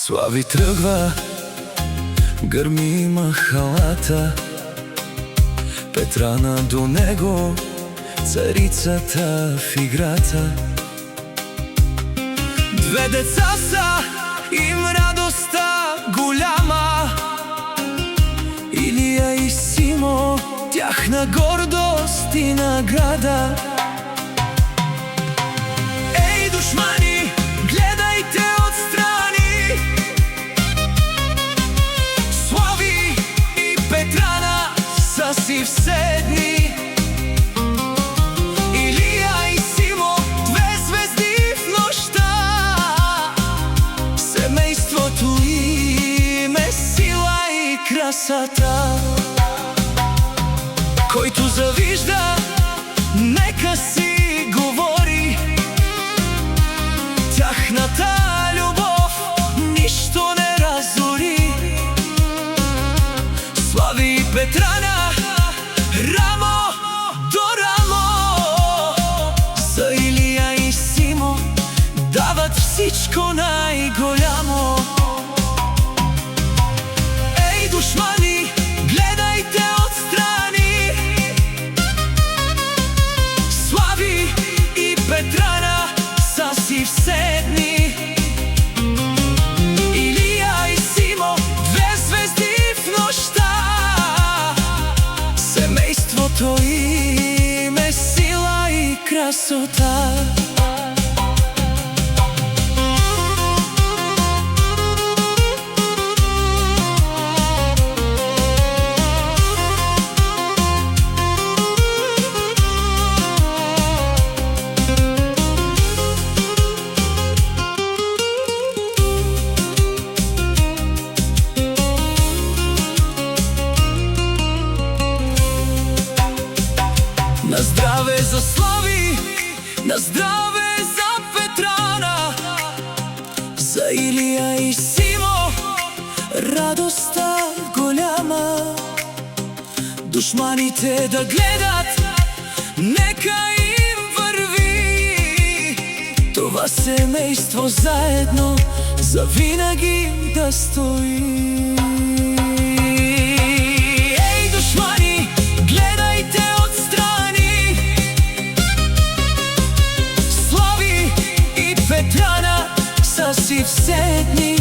Слави тръгва, гърми махалата, Петрана до него, царицата в играта. Две деца са, им радостта голяма, Илия и Симо, тяхна гордост и награда. Ей, душмани, гледайте отстрани, Слави и Петрана са си вседни. Илия и Симо, две звезди в нощта, семейството им е сила и красата. Който завижда, нека си говори, тяхната любов нищо не разори. Слави и Петрана, рамо до рамо, за Илия и Симо дават всичко най-голямо. Ей, душмани, гледайте отстрани, Слави и Петрана са си вседни. Илия и Симо, две звезди в нощта, семейството им е сила и красота. На здраве за Слави, на здраве за Петрана, за Илия и Симо радостта голяма. Душманите да гледат, нека им върви, това семейство заедно завинаги да стои. Ей, душмани, гледайте отстрани, Слави и Петрана са си вседни.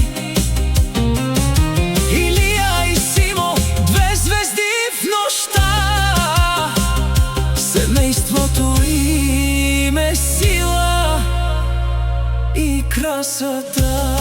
Илия и Симо, две звезди в нощта, семейството им е сила и красота.